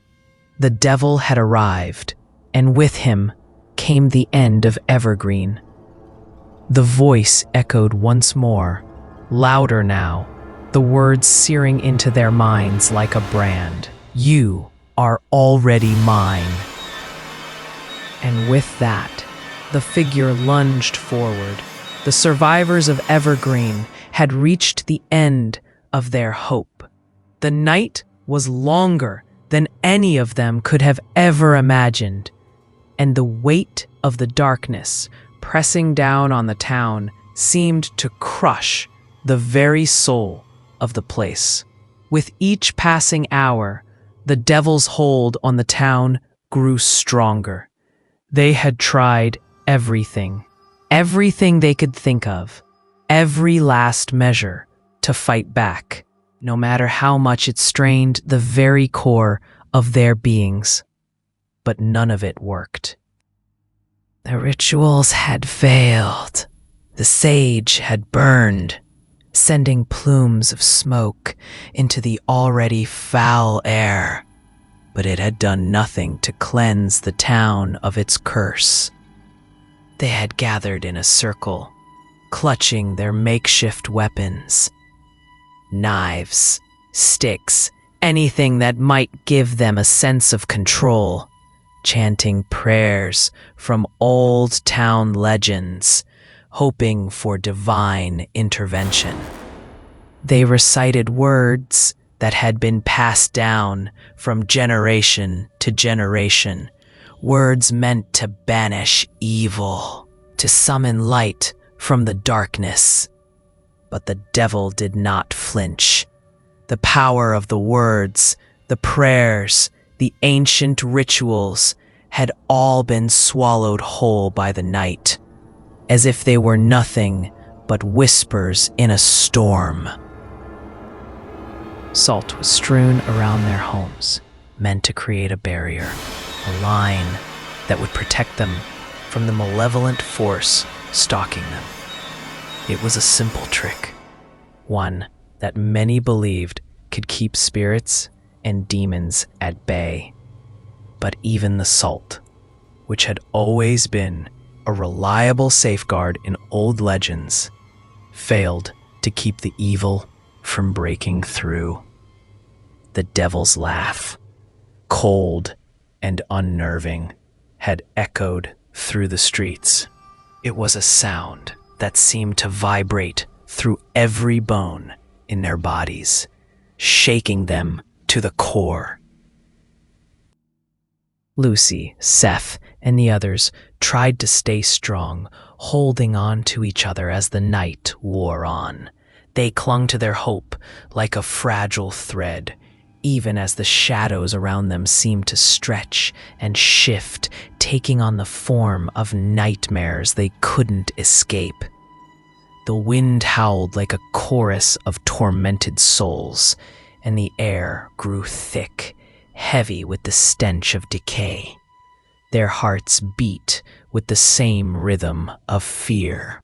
The devil had arrived, and with him came the end of Evergreen. The voice echoed once more, louder now, the words searing into their minds like a brand. "You are already mine." And with that, the figure lunged forward. The survivors of Evergreen had reached the end of their hope. The night was longer than any of them could have ever imagined, and the weight of the darkness pressing down on the town seemed to crush the very soul of the place. With each passing hour, the devil's hold on the town grew stronger. They had tried everything they could think of, every last measure to fight back, no matter how much it strained the very core of their beings. But none of it worked. The rituals had failed. The sage had burned, sending plumes of smoke into the already foul air. But it had done nothing to cleanse the town of its curse. They had gathered in a circle, clutching their makeshift weapons. Knives, sticks, anything that might give them a sense of control, chanting prayers from old town legends, hoping for divine intervention. They recited words that had been passed down from generation to generation, words meant to banish evil, to summon light from the darkness. But the devil did not flinch. The power of the words, the prayers, the ancient rituals had all been swallowed whole by the night, as if they were nothing but whispers in a storm. Salt was strewn around their homes, meant to create a barrier, a line that would protect them from the malevolent force stalking them. It was a simple trick, one that many believed could keep spirits and demons at bay. But even the salt, which had always been a reliable safeguard in old legends, failed to keep the evil from breaking through. The devil's laugh, cold and unnerving, had echoed through the streets. It was a sound that seemed to vibrate through every bone in their bodies, shaking them to the core. Lucy, Seth, and the others tried to stay strong, holding on to each other as the night wore on. They clung to their hope like a fragile thread, even as the shadows around them seemed to stretch and shift, taking on the form of nightmares they couldn't escape. The wind howled like a chorus of tormented souls, and the air grew thick, heavy with the stench of decay. Their hearts beat with the same rhythm of fear.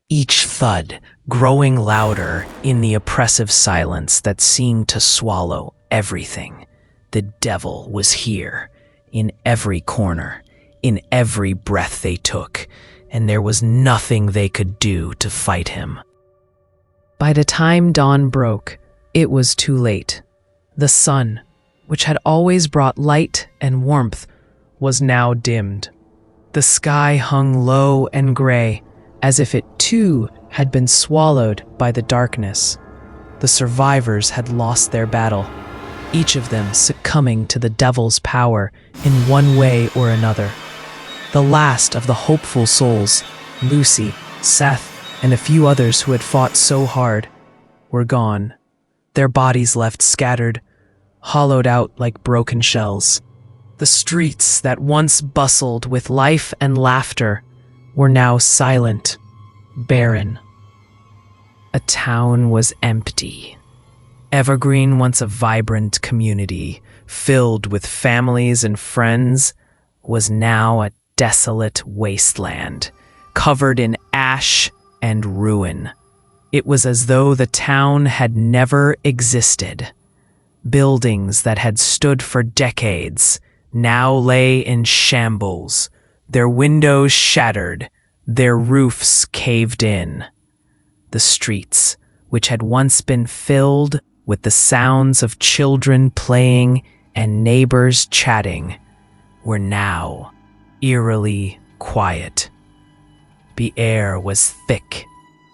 each thud growing louder in the oppressive silence that seemed to swallow everything. The devil was here, in every corner, in every breath they took, and there was nothing they could do to fight him. By the time dawn broke, it was too late. The sun, which had always brought light and warmth, was now dimmed. The sky hung low and gray, as if it too had been swallowed by the darkness. The survivors had lost their battle, each of them succumbing to the devil's power in one way or another. The last of the hopeful souls, Lucy, Seth, and a few others who had fought so hard, were gone, their bodies left scattered, hollowed out like broken shells. The streets that once bustled with life and laughter were now silent, barren. A town was empty. Evergreen, once a vibrant community, filled with families and friends, was now a desolate wasteland, covered in ash and ruin. It was as though the town had never existed. Buildings that had stood for decades now lay in shambles, their windows shattered, their roofs caved in. The streets, which had once been filled with the sounds of children playing and neighbors chatting, were now eerily quiet. The air was thick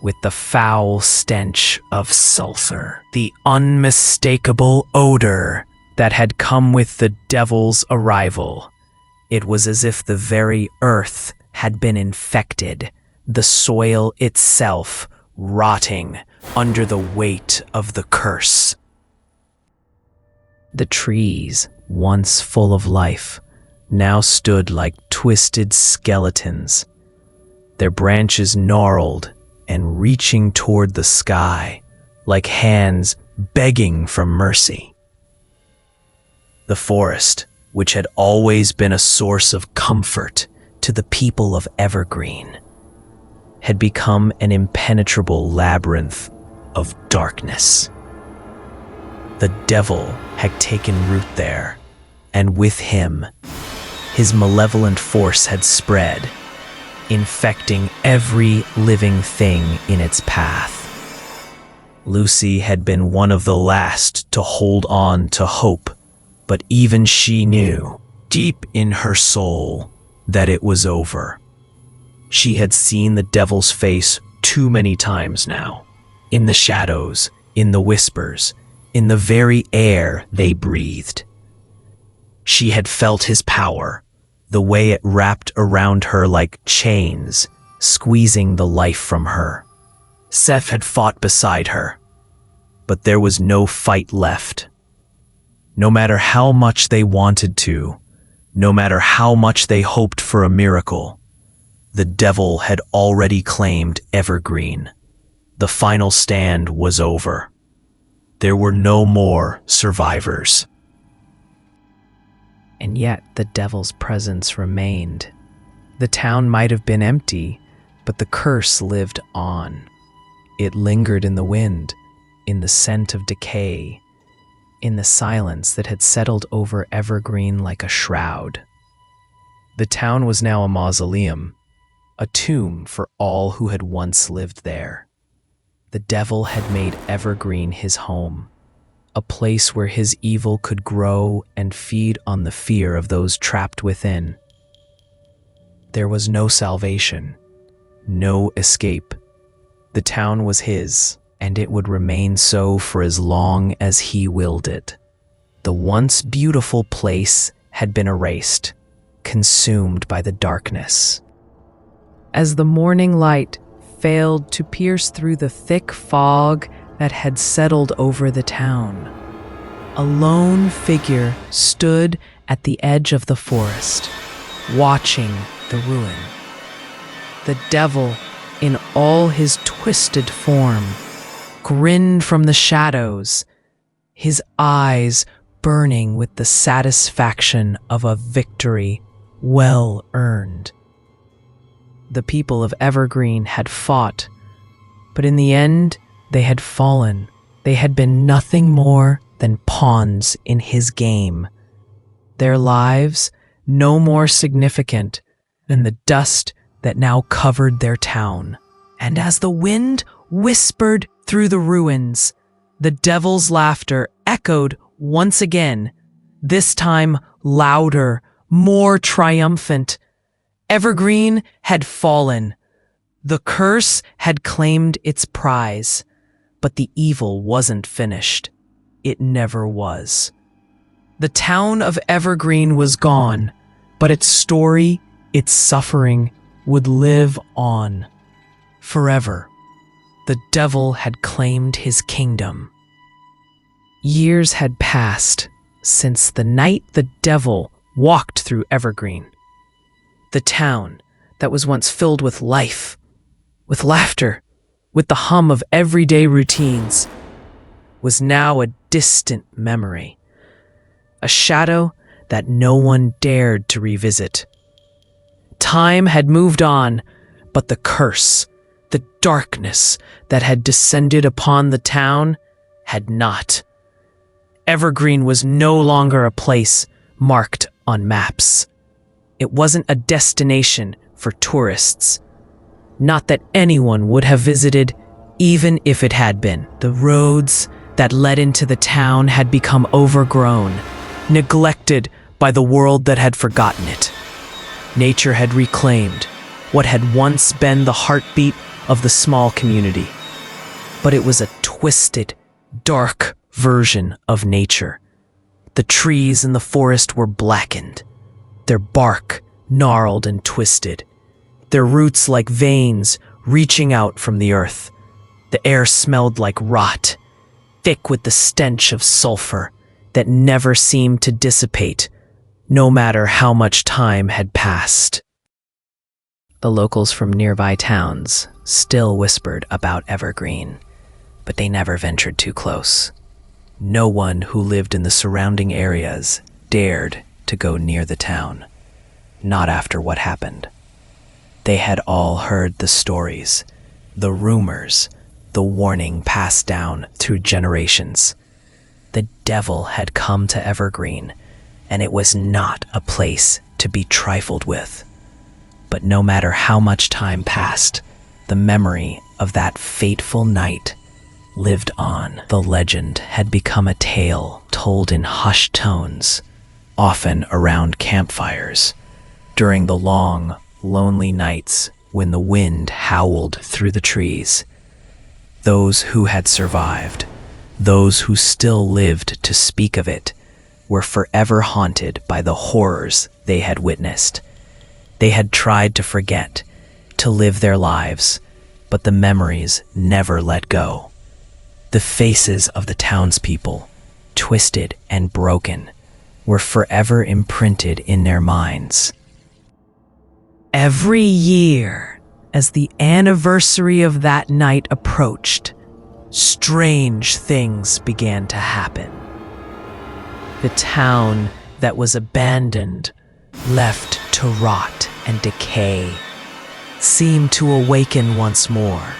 with the foul stench of sulfur, the unmistakable odor that had come with the devil's arrival. It was as if the very earth had been infected, the soil itself rotting under the weight of the curse. The trees, once full of life, now stood like twisted skeletons, their branches gnarled and reaching toward the sky like hands begging for mercy. The forest, which had always been a source of comfort to the people of Evergreen, had become an impenetrable labyrinth of darkness. The devil had taken root there, and with him, his malevolent force had spread, infecting every living thing in its path. Lucy had been one of the last to hold on to hope, but even she knew, deep in her soul, that it was over. She had seen the devil's face too many times now, in the shadows, in the whispers, in the very air they breathed. She had felt his power, the way it wrapped around her like chains, squeezing the life from her. Seth had fought beside her, but there was no fight left. No matter how much they wanted to, no matter how much they hoped for a miracle, the devil had already claimed Evergreen. The final stand was over. There were no more survivors. And yet the devil's presence remained. The town might have been empty, but the curse lived on. It lingered in the wind, in the scent of decay, in the silence that had settled over Evergreen like a shroud. The town was now a mausoleum, a tomb for all who had once lived there. The devil had made Evergreen his home, a place where his evil could grow and feed on the fear of those trapped within. There was no salvation, no escape. The town was his, and it would remain so for as long as he willed it. The once beautiful place had been erased, consumed by the darkness. As the morning light failed to pierce through the thick fog that had settled over the town, a lone figure stood at the edge of the forest, watching the ruin. The devil, in all his twisted form, grinned from the shadows, his eyes burning with the satisfaction of a victory well earned. The people of Evergreen had fought But in the end, they had fallen. They had been nothing more than pawns in his game. Their lives no more significant than the dust that now covered their town. And as the wind whispered through the ruins, the devil's laughter echoed once again, this time louder, more triumphant. Evergreen had fallen. The curse had claimed its prize, but the evil wasn't finished. It never was. The town of Evergreen was gone, but its story, its suffering, would live on. Forever. The devil had claimed his kingdom. Years had passed since the night the devil walked through Evergreen. The town that was once filled with life, with laughter, with the hum of everyday routines, was now a distant memory, a shadow that no one dared to revisit. Time had moved on, but the curse, the darkness that had descended upon the town had not. Evergreen was no longer a place marked on maps. It wasn't a destination for tourists. Not that anyone would have visited, even if it had been. The roads that led into the town had become overgrown, neglected by the world that had forgotten it. Nature had reclaimed what had once been the heartbeat of the small community. But it was a twisted, dark version of nature. The trees in the forest were blackened, their bark gnarled and twisted, their roots like veins reaching out from the earth. The air smelled like rot, thick with the stench of sulfur that never seemed to dissipate, no matter how much time had passed. The locals from nearby towns still whispered about Evergreen, but they never ventured too close. No one who lived in the surrounding areas dared to go near the town, not after what happened. They had all heard the stories, the rumors, the warning passed down through generations. The devil had come to Evergreen, and it was not a place to be trifled with. But no matter how much time passed, the memory of that fateful night lived on. The legend had become a tale told in hushed tones, often around campfires, during the long, lonely nights when the wind howled through the trees. Those who had survived, those who still lived to speak of it, were forever haunted by the horrors they had witnessed. They had tried to forget, to live their lives, but the memories never let go. The faces of the townspeople, twisted and broken, were forever imprinted in their minds. Every year, as the anniversary of that night approached, strange things began to happen. The town that was abandoned, left to rot and decay, seemed to awaken once more.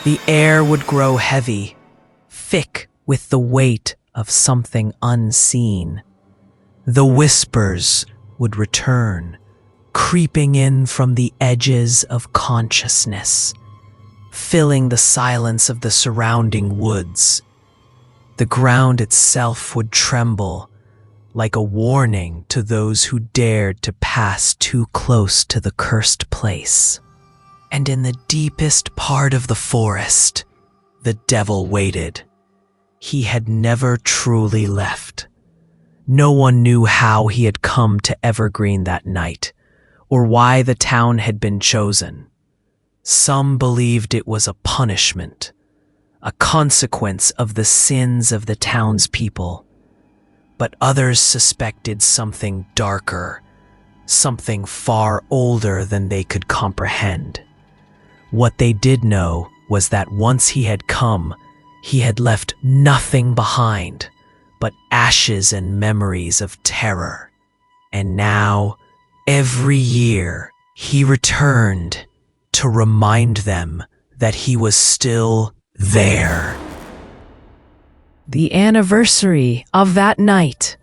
The air would grow heavy, thick with the weight of something unseen. The whispers would return, creeping in from the edges of consciousness, filling the silence of the surrounding woods. The ground itself would tremble, like a warning to those who dared to pass too close to the cursed place. And in the deepest part of the forest, the devil waited. He had never truly left. No one knew how he had come to Evergreen that night, or why the town had been chosen. Some believed it was a punishment, a consequence of the sins of the townspeople, but others suspected something darker, something far older than they could comprehend. What they did know was that once he had come, he had left nothing behind but ashes and memories of terror. And now, every year, he returned to remind them that he was still there. The anniversary of that night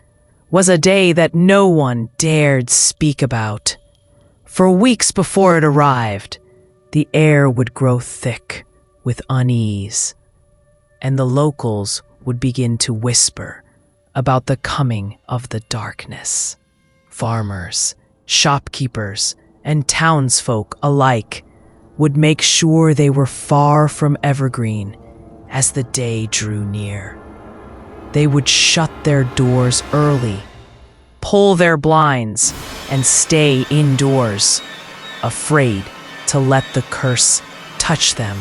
was a day that no one dared speak about. For weeks before it arrived, the air would grow thick with unease, and the locals would begin to whisper about the coming of the darkness. Farmers, shopkeepers, and townsfolk alike would make sure they were far from Evergreen as the day drew near. They would shut their doors early, pull their blinds, and stay indoors, afraid to let the curse touch them.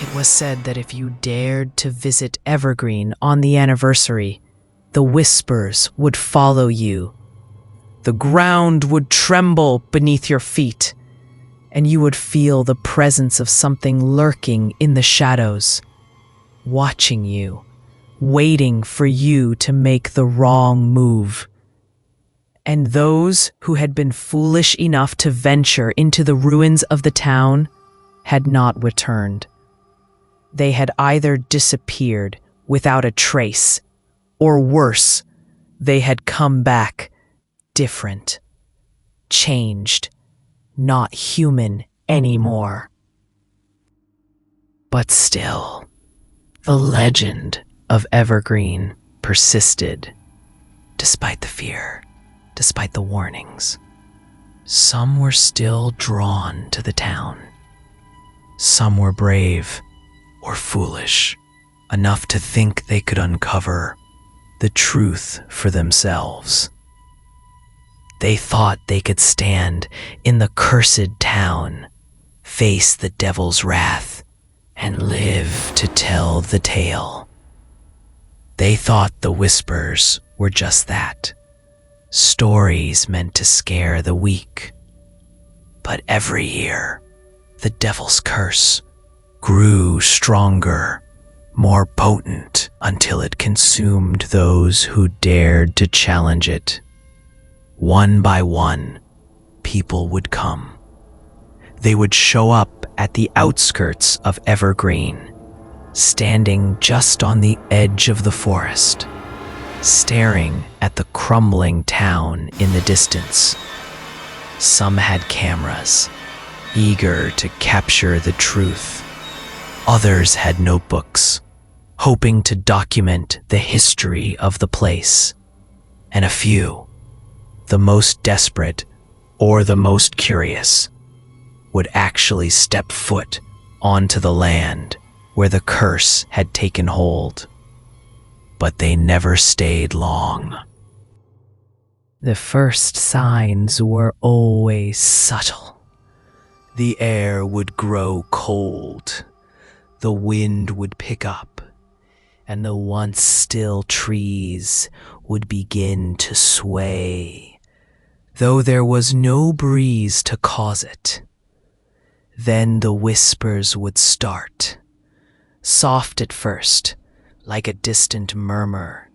It was said that if you dared to visit Evergreen on the anniversary, the whispers would follow you. The ground would tremble beneath your feet, and you would feel the presence of something lurking in the shadows, watching you, waiting for you to make the wrong move. And those who had been foolish enough to venture into the ruins of the town had not returned. They had either disappeared without a trace, or worse, they had come back different, changed, not human anymore. But still, the legend of Evergreen persisted, despite the fear, despite the warnings. Some were still drawn to the town. Some were brave or foolish enough to think they could uncover the truth for themselves. They thought they could stand in the cursed town, face the devil's wrath, and live to tell the tale. They thought the whispers were just that, stories meant to scare the weak. But every year, the devil's curse grew stronger, more potent, until it consumed those who dared to challenge it. One by one, people would come. They would show up at the outskirts of Evergreen, standing just on the edge of the forest, staring at the crumbling town in the distance. Some had cameras, eager to capture the truth. Others had notebooks, hoping to document the history of the place. And a few, the most desperate or the most curious, would actually step foot onto the land where the curse had taken hold. But they never stayed long. The first signs were always subtle. The air would grow cold, the wind would pick up, and the once still trees would begin to sway, though there was no breeze to cause it. Then the whispers would start, soft at first, like a distant murmur,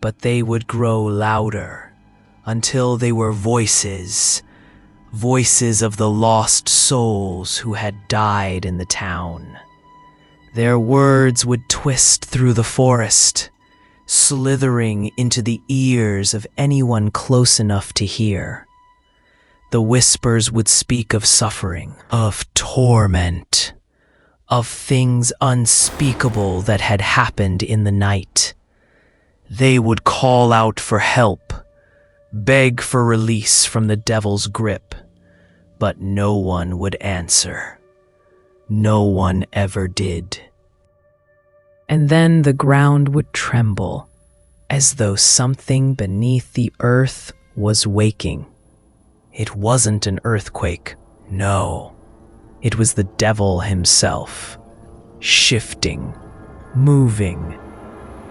but they would grow louder until they were voices of the lost souls who had died in the town. Their words would twist through the forest, slithering into the ears of anyone close enough to hear. The whispers would speak of suffering, of torment, of things unspeakable that had happened in the night. They would call out for help, beg for release from the devil's grip, but no one would answer. No one ever did. And then the ground would tremble, as though something beneath the earth was waking. It wasn't an earthquake, no. It was the devil himself, shifting, moving,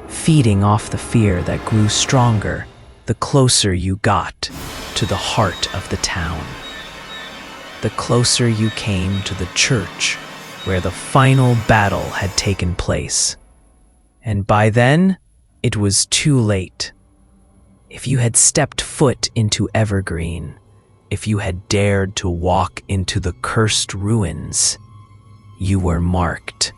feeding off the fear that grew stronger the closer you got to the heart of the town. The closer you came to the church where the final battle had taken place. And by then, it was too late. If you had stepped foot into Evergreen, if you had dared to walk into the cursed ruins, You were marked.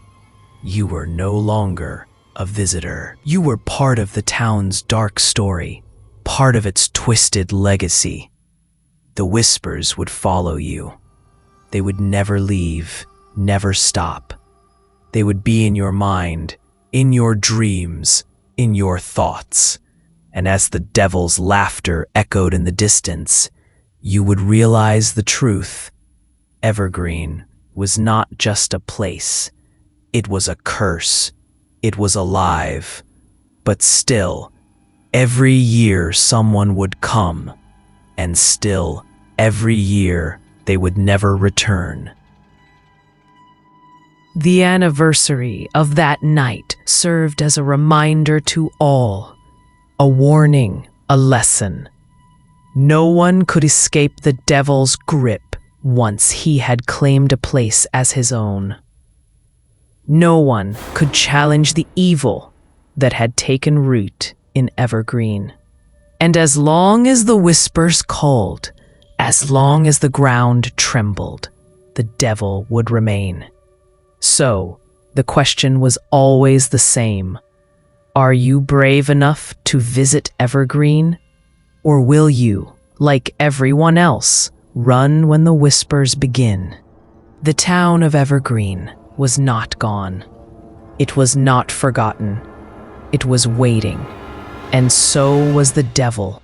You were no longer a visitor. You were part of the town's dark story, part of its twisted legacy. The whispers would follow you. They would never leave, never stop. They would be in your mind, in your dreams, in your thoughts. And as the devil's laughter echoed in the distance, you would realize the truth. Evergreen was not just a place. It was a curse. It was alive. But still, every year someone would come, and still, every year they would never return. The anniversary of that night served as a reminder to all, a warning, a lesson. No one could escape the devil's grip once he had claimed a place as his own. No one could challenge the evil that had taken root in Evergreen. And as long as the whispers called, as long as the ground trembled, the devil would remain. So, the question was always the same. Are you brave enough to visit Evergreen? Or will you, like everyone else, run when the whispers begin? The town of Evergreen was not gone. It was not forgotten. It was waiting. And so was the devil.